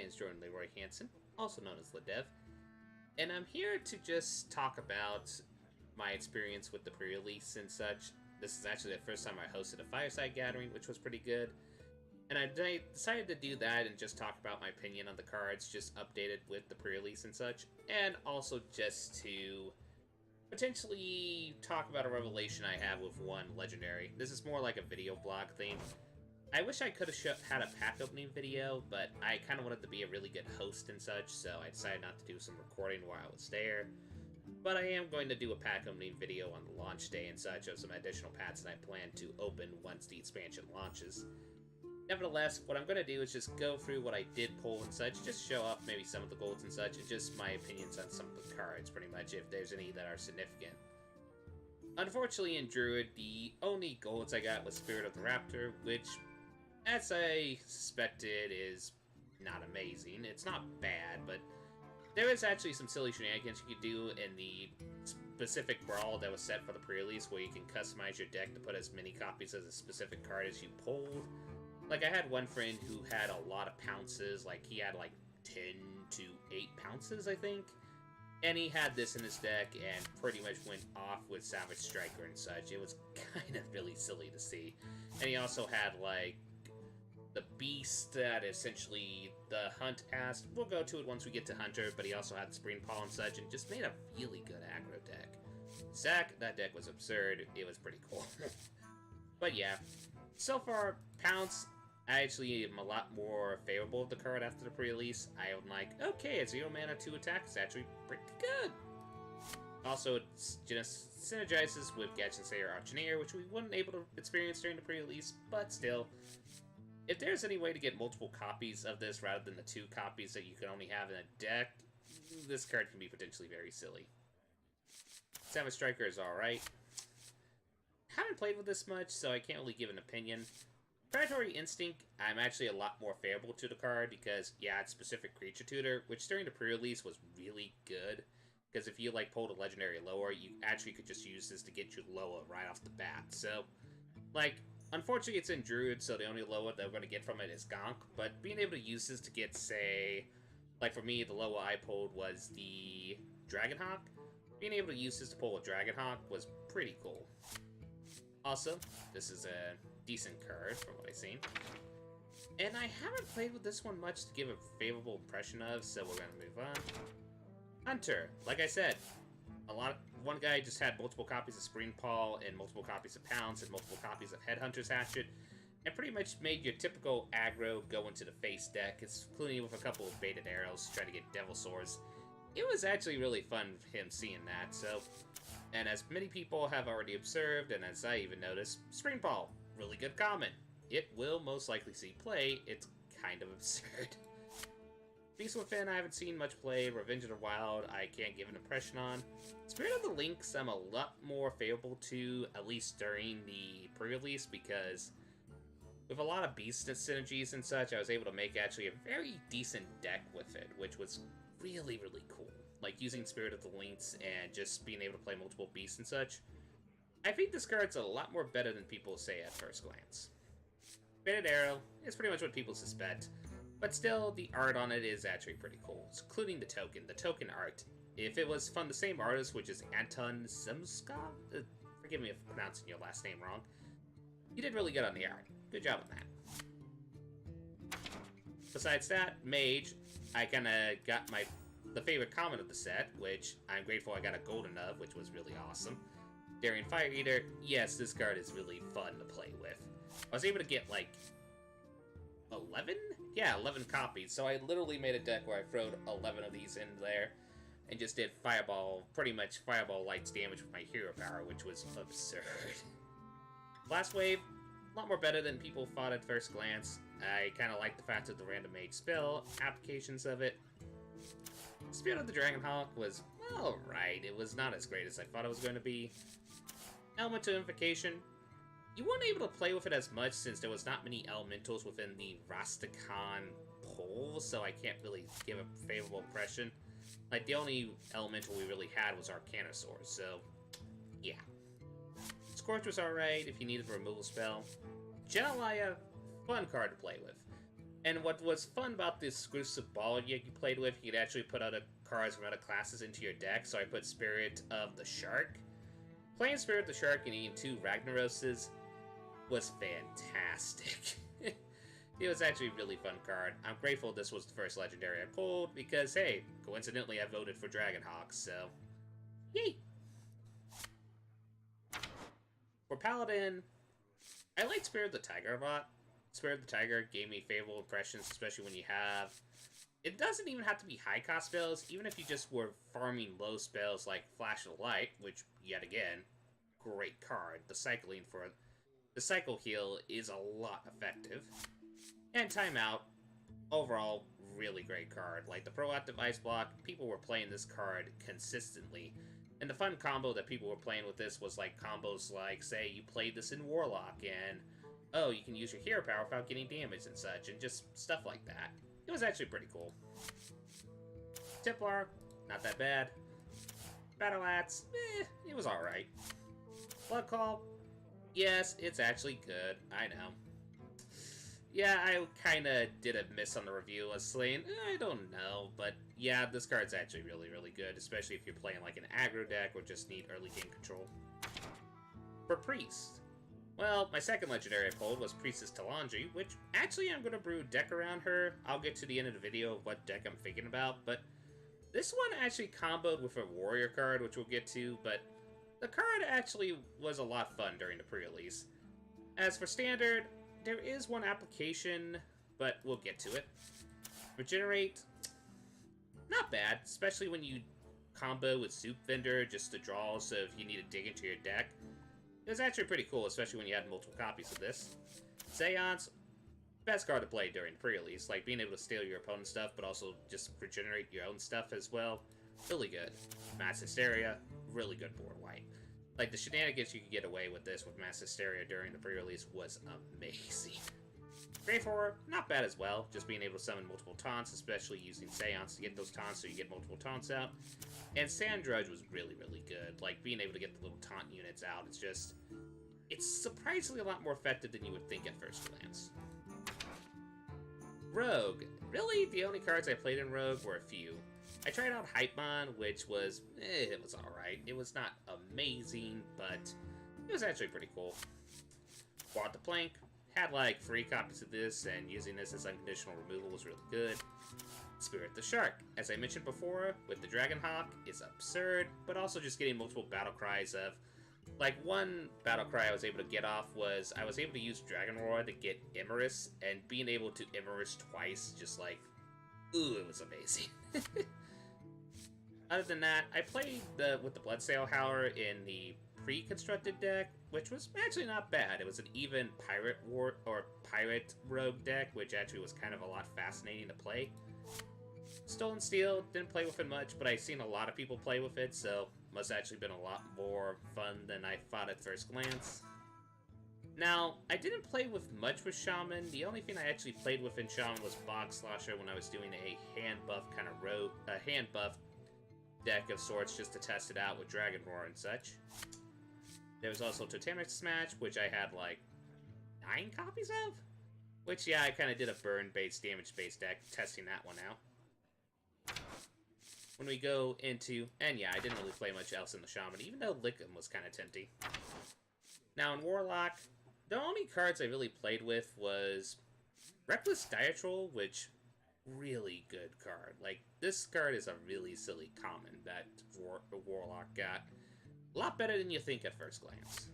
name is Jordan Leroy Hansen, also known as LeDev, and I'm here to just talk about my experience with the pre-release and such. This is actually the first time I hosted a Fireside gathering, which was pretty good. And I decided to do that and just talk about my opinion on the cards, just updated with the pre-release and such, and also just to potentially talk about a revelation I have with one legendary. This is more like a video blog thing. I wish I could have had a pack opening video, but I kind of wanted to be a really good host and such, so I decided not to do some recording while I was there. But I am going to do a pack opening video on the launch day and such of some additional packs that I plan to open once the expansion launches. Nevertheless, what I'm going to do is just go through what I did pull and such, just show off maybe some of the golds and such, and just my opinions on some of the cards, pretty much, if there's any that are significant. Unfortunately, in Druid, the only golds I got was Spirit of the Raptor, which, as I suspected, is not amazing. It's not bad, but there is actually some silly shenanigans you could do in the specific brawl that was set for the pre-release, where you can customize your deck to put as many copies of a specific card as you pulled. Like, I had one friend who had a lot of pounces, like, he had, like, 10 to 8 pounces, I think. And he had this in his deck and pretty much went off with Savage Striker and such. It was kind of really silly to see. And he also had, like, the Beast that essentially the Hunt asked. We'll go to it once we get to Hunter, but he also had the Spring Paw and such, and just made a really good aggro deck. Sack, that deck was absurd. It was pretty cool. But yeah, so far, Pounce, I actually am a lot more favorable of the card after the pre-release. I am like, okay, a 0 mana 2 attack is actually pretty good. Also, it just synergizes with Gadget Slayer Auctioneer, which we weren't able to experience during the pre-release, but still. If there's any way to get multiple copies of this rather than the 2 copies that you can only have in a deck, this card can be potentially very silly. Savage Striker is alright. Haven't played with this much, so I can't really give an opinion. Predatory Instinct, I'm actually a lot more favorable to the card because, yeah, it's specific creature tutor, which during the pre-release was really good. Because if you, like, pulled a legendary lower, you actually could just use this to get you lower right off the bat. So, like, unfortunately it's in Druid, so the only lower that we're going to get from it is Gonk. But being able to use this to get, say, like for me, the lower I pulled was the Dragonhawk. Being able to use this to pull a Dragonhawk was pretty cool. Also, this is a decent card from what I've seen. And I haven't played with this one much to give a favorable impression of, so we're going to move on. Hunter, like I said, one guy just had multiple copies of Spring Paw and multiple copies of Pounce and multiple copies of Headhunter's Hatchet, and pretty much made your typical aggro go into the face deck, including with a couple of baited arrows to try to get Devil Swords. It was actually really fun for him seeing that, so. And as many people have already observed, and as I even noticed, Spring Paw, really good comment. It will most likely see play. It's kind of absurd. Beast Within, I haven't seen much play. Revenge of the Wild, I can't give an impression on. Spirit of the Lynx, I'm a lot more favorable to, at least during the pre-release, because with a lot of beast synergies and such, I was able to make actually a very decent deck with it, which was really, really cool. Like, using Spirit of the Lynx and just being able to play multiple beasts and such. I think this card's a lot more better than people say at first glance. Baited Arrow is pretty much what people suspect, but still, the art on it is actually pretty cool, including the token. The token art. If it was from the same artist, which is Anton Simska, forgive me if I'm pronouncing your last name wrong, you did really good on the art. Good job on that. Besides that, Mage, I kind of got the favorite comment of the set, which I'm grateful I got a golden of, which was really awesome. Daring Fire Eater, yes, this card is really fun to play with. I was able to get, like, 11? Yeah, 11 copies, so I literally made a deck where I throwed 11 of these in there, and just did Fireball, pretty much Fireball Light's damage with my hero power, which was absurd. Last Wave, a lot more better than people thought at first glance. I kind of like the fact that the random mage spell, applications of it. Spirit of the Dragonhawk was alright. It was not as great as I thought it was going to be. Elemental Invocation. You weren't able to play with it as much since there was not many elementals within the Rastakhan pool, so I can't really give a favorable impression. Like, the only elemental we really had was Arcanosaur, so yeah. Scorch was alright if you needed a removal spell. Genelaya, fun card to play with. And what was fun about this exclusive ball you played with, you could actually put other cards from other classes into your deck. So I put Spirit of the Shark. Playing Spirit of the Shark and eating 2 Ragnaroses was fantastic. It was actually a really fun card. I'm grateful this was the first legendary I pulled because, hey, coincidentally I voted for Dragonhawk, so yay! For Paladin, I like Spirit of the Tiger a lot. Spirit of the Tiger gave me favorable impressions, especially when you have... It doesn't even have to be high-cost spells, even if you just were farming low spells like Flash of Light, which, yet again, great card. The cycling for... The cycle heal is a lot effective. And Timeout, overall, really great card. Like the proactive Ice Block, people were playing this card consistently. And the fun combo that people were playing with this was like combos like, say, you played this in Warlock, and, oh, you can use your hero power without getting damage and such, and just stuff like that. It was actually pretty cool. Templar, not that bad. Battle Axe, it was alright. Blood Call, yes, it's actually good, I know. Yeah, I kinda did a miss on the review of Slain. I don't know, but yeah, this card's actually really, really good, especially if you're playing like an aggro deck or just need early game control. For Priest, well, my second legendary I pulled was Princess Talanji, which actually I'm gonna brew a deck around her. I'll get to the end of the video of what deck I'm thinking about, but this one actually comboed with a warrior card, which we'll get to, but the card actually was a lot of fun during the pre-release. As for standard, there is one application, but we'll get to it. Regenerate, not bad, especially when you combo with Soup Vendor just to draw, so if you need to dig into your deck. It was actually pretty cool, especially when you had multiple copies of this. Seance, best card to play during pre-release, like being able to steal your opponent's stuff, but also just regenerate your own stuff as well. Really good. Mass Hysteria, really good board white. Like, the shenanigans you could get away with this with Mass Hysteria during the pre-release was amazing. Grave Horror, not bad as well, just being able to summon multiple taunts, especially using Seance to get those taunts so you get multiple taunts out. And Sand Drudge was really, really good, like being able to get the little taunt units out, it's surprisingly a lot more effective than you would think at first glance. Rogue, really the only cards I played in Rogue were a few. I tried out Hypemon, which was, it was alright. It was not amazing, but it was actually pretty cool. Bought the Plank, had like 3 copies of this, and using this as unconditional removal was really good. Spirit the Shark, as I mentioned before, with the Dragonhawk, is absurd, but also just getting multiple battle cries of, like one battle cry I was able to get off was, I was able to use Dragon Roar to get Immorus, and being able to Immorus twice, just like, ooh, it was amazing. Other than that, I played with the Bloodsail Howler in the pre-constructed deck, which was actually not bad. It was an even pirate pirate rogue deck, which actually was kind of a lot fascinating to play. Stolen Steel, didn't play with it much, but I've seen a lot of people play with it, so must have actually been a lot more fun than I thought at first glance. Now, I didn't play with much with Shaman. The only thing I actually played with in Shaman was Bog Slosher when I was doing a hand buff kind of hand buff deck of sorts just to test it out with Dragon Roar and such. There was also Totemic Smash, which I had like 9 copies of? Which, yeah, I kind of did a burn-based, damage-based deck, testing that one out. When we go into... And yeah, I didn't really play much else in the Shaman, even though Lickum was kind of tempting. Now in Warlock, the only cards I really played with was Reckless Diatrol, which... really good card. Like, this card is a really silly common that Warlock got. A lot better than you think at first glance.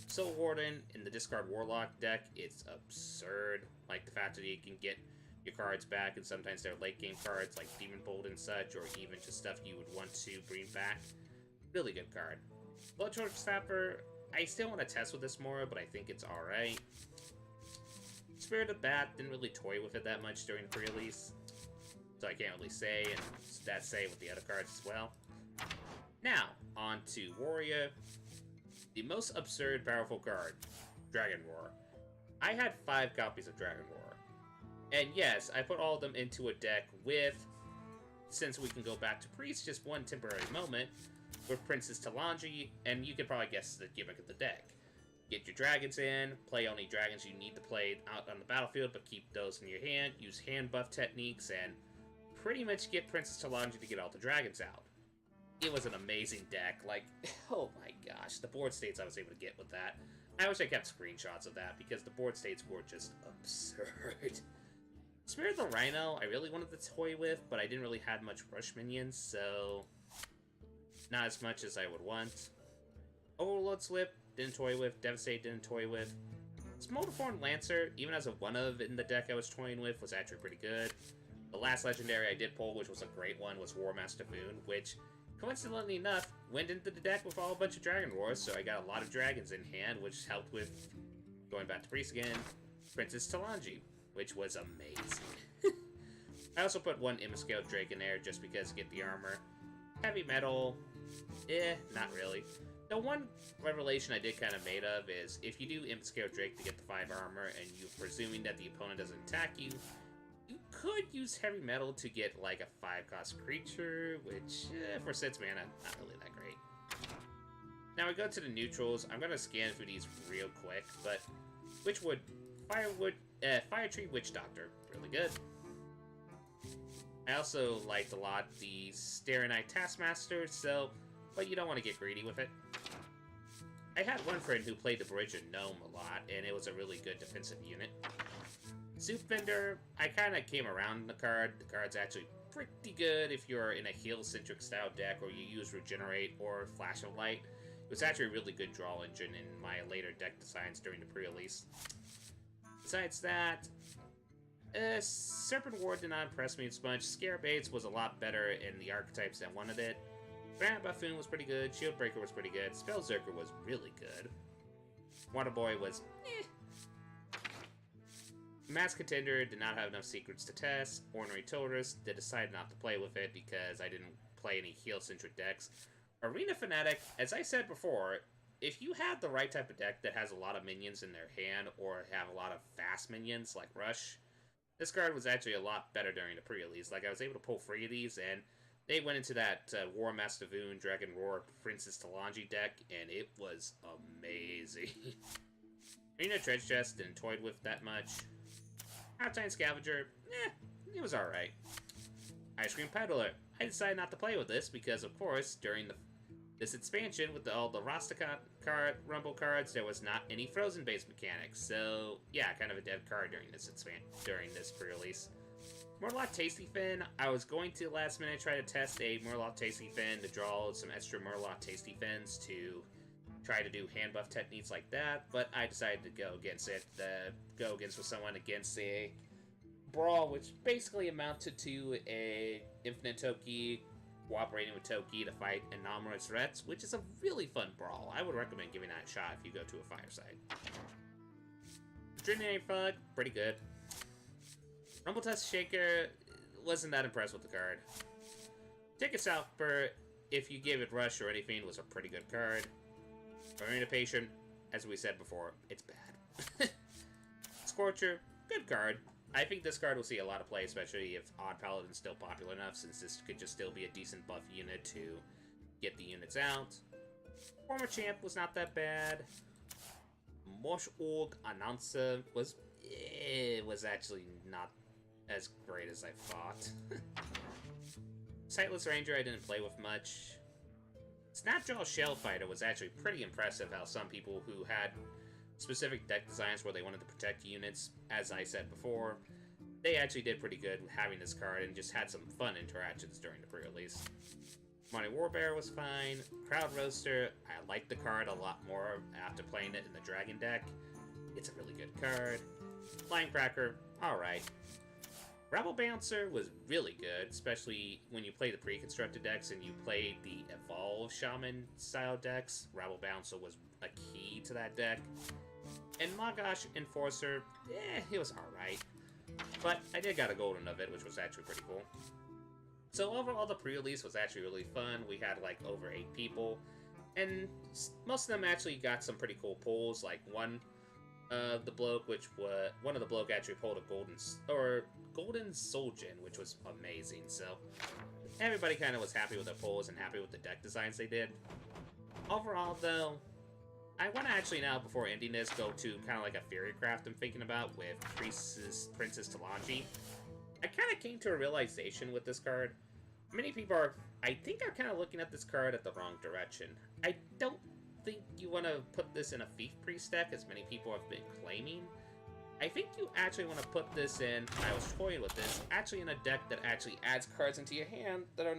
Soul Warden in the discard Warlock deck, it's absurd. Like, the fact that you can get your cards back, and sometimes they're late game cards like Demon Bolt and such, or even just stuff you would want to bring back. Really good card. Bloodtorch Snapper, I still want to test with this more, but I think it's alright. Spirit of Bat, didn't really toy with it that much during the pre-release, so I can't really say, and that's say with the other cards as well. Now, on to Warrior. The most absurd powerful card, Dragon Roar. I had 5 copies of Dragon Roar. And yes, I put all of them into a deck with, since we can go back to Priest, just one temporary moment, with Princess Talanji, and you can probably guess the gimmick of the deck. Get your dragons in, play only dragons you need to play out on the battlefield, but keep those in your hand, use hand buff techniques, and pretty much get Princess Talanji to get all the dragons out. It was an amazing deck, like, oh my gosh, the board states I was able to get with that. I wish I kept screenshots of that, because the board states were just absurd. Spirit of the Rhino, I really wanted to toy with, but I didn't really have much rush minions, so not as much as I would want. Overload Slip, didn't toy with. Devastate, didn't toy with. Smolderform Lancer, even as a one-of in the deck I was toying with, was actually pretty good. The last legendary I did pull, which was a great one, was War Master Boon, which, coincidentally enough, went into the deck with a bunch of Dragon Wars, so I got a lot of dragons in hand, which helped with, going back to Priest again, Princess Talanji, which was amazing. I also put one Immiscale Drake in there just because get the armor. Heavy Metal, not really. The one revelation I did kind of made of is, if you do Impiscale Drake to get the 5 armor, and you're presuming that the opponent doesn't attack you, you could use Heavy Metal to get, like, a 5-cost creature, which, for 6 mana, not really that great. Now we go to the neutrals. I'm going to scan through these real quick, but Witchwood, Fire Tree Witch Doctor, really good. I also liked a lot the Staring Eye Taskmaster, but you don't want to get greedy with it. I had one friend who played the Bridger Gnome a lot, and it was a really good defensive unit. Soup Vendor, I kind of came around the card. The card's actually pretty good if you're in a heal-centric style deck, or you use Regenerate or Flash of Light. It was actually a really good draw engine in my later deck designs during the pre-release. Besides that, Serpent Ward did not impress me as much. Scarabates was a lot better in the archetypes that wanted it. Granite Buffoon was pretty good. Shield Breaker was pretty good. Spellzerker was really good. Waterboy was Mass Contender did not have enough secrets to test. Ornery Tourist, they decided not to play with it because I didn't play any heal-centric decks. Arena Fanatic, as I said before, if you have the right type of deck that has a lot of minions in their hand or have a lot of fast minions like Rush, this card was actually a lot better during the pre-release. Like, I was able to pull 3 of these, and they went into that War Master Voon, Dragon Roar, Princess Talanji deck, and it was amazing. Arena Treasure Chest didn't toy with that much. Outtime Scavenger, it was alright. Ice Cream Peddler, I decided not to play with this because, of course, during this expansion with all the Rastakhan Rumble cards, there was not any Frozen-based mechanics. So, yeah, kind of a dead card during this pre-release. Murloc Tasty Fin, I was going to last minute try to test a Murloc Tasty Fin to draw some extra Murloc Tasty Fins to try to do hand buff techniques like that, but I decided to go against it, with someone against a brawl, which basically amounted to a Infinite Toki cooperating with Toki to fight anomalous threats, which is a really fun brawl. I would recommend giving that a shot if you go to a Fireside. Trinity Fug, pretty good. Rumble Test Shaker, wasn't that impressed with the card. Ticket Salper, if you gave it Rush or anything, was a pretty good card. Arena Patient, as we said before, it's bad. Scorcher, good card. I think this card will see a lot of play, especially if Odd Paladin's still popular enough, since this could just still be a decent buff unit to get the units out. Former Champ was not that bad. Mosh Org Announcer was actually not as great as I thought. Sightless Ranger I didn't play with much. Snapjaw Shellfighter was actually pretty impressive how some people who had specific deck designs where they wanted to protect units, as I said before, they actually did pretty good having this card and just had some fun interactions during the pre-release. Money Warbear was fine. Crowd Roaster, I liked the card a lot more after playing it in the Dragon deck. It's a really good card. Flying Cracker, alright. Rabble Bouncer was really good, especially when you play the pre-constructed decks and you played the Evolve Shaman style decks. Rabble Bouncer was a key to that deck. And Magash Enforcer, it was alright. But I did got a golden of it, which was actually pretty cool. So overall, the pre-release was actually really fun. We had like over 8 people, and most of them actually got some pretty cool pulls. Like one of the bloke actually pulled a golden Soulgen, which was amazing. So everybody kind of was happy with their pulls and happy with the deck designs they did. Overall, though, I want to actually now, before ending this, go to kind of like a Fury Craft I'm thinking about with Princess Talanji. I kind of came to a realization with this card. Many people are, I think, are kind of looking at this card at the wrong direction. I don't think you want to put this in a Thief Priest deck, as many people have been claiming. I think you actually want to put this in, I was toying with this, actually in a deck that actually adds cards into your hand that are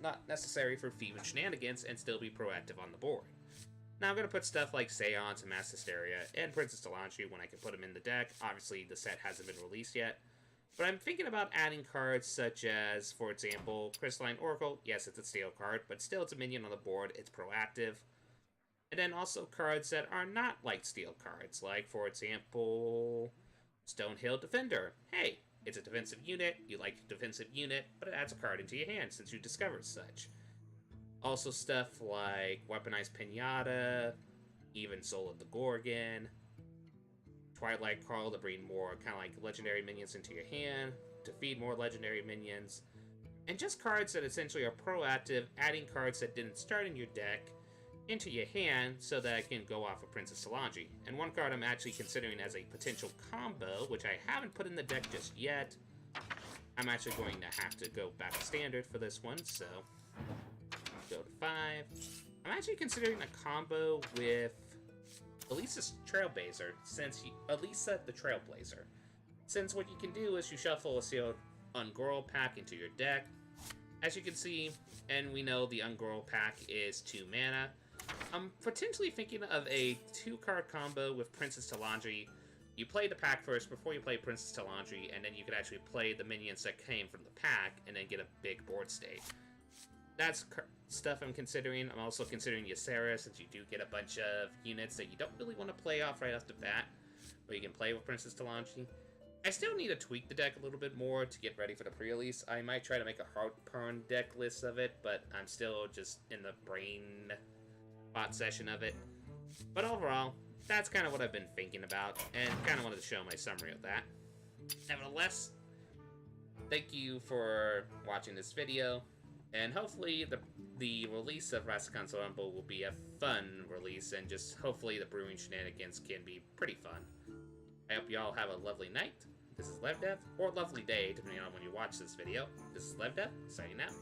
not necessary for thieving shenanigans and still be proactive on the board. Now I'm going to put stuff like Seance and Mass Hysteria and Princess Talanji when I can put them in the deck. Obviously, the set hasn't been released yet. But I'm thinking about adding cards such as, for example, Crystalline Oracle. Yes, it's a steel card, but still it's a minion on the board. It's proactive. And then also cards that are not like steel cards, like, for example, Stonehill Defender. Hey, it's a defensive unit. You like a defensive unit, but it adds a card into your hand since you discovered such. Also stuff like Weaponized Pinata, even Soul of the Gorgon, Twilight Carl to bring more kind of like legendary minions into your hand, to feed more legendary minions, and just cards that essentially are proactive, adding cards that didn't start in your deck into your hand so that it can go off of Princess Talanji. And one card I'm actually considering as a potential combo, which I haven't put in the deck just yet. I'm actually going to have to go back to standard for this one, so go to 5. I'm actually considering a combo with Elisa's Trailblazer, Elisa the Trailblazer. Since what you can do is you shuffle a sealed Ungoro pack into your deck. As you can see, and we know the Ungoro pack is 2 mana, I'm potentially thinking of a 2-card combo with Princess Talanji. You play the pack first before you play Princess Talanji, and then you could actually play the minions that came from the pack, and then get a big board state. That's stuff I'm considering. I'm also considering Ysera, since you do get a bunch of units that you don't really want to play off right off the bat, but you can play with Princess Talanji. I still need to tweak the deck a little bit more to get ready for the pre-release. I might try to make a hard-pwn deck list of it, but I'm still just in the brain bot session of it. But overall, that's kind of what I've been thinking about, and kind of wanted to show my summary of that. Nevertheless, thank you for watching this video, and hopefully the release of Rastakhan will be a fun release, and just hopefully the brewing shenanigans can be pretty fun. I hope you all have a lovely night. This is LevDev, or lovely day, depending on when you watch this video. This is LevDev, signing out.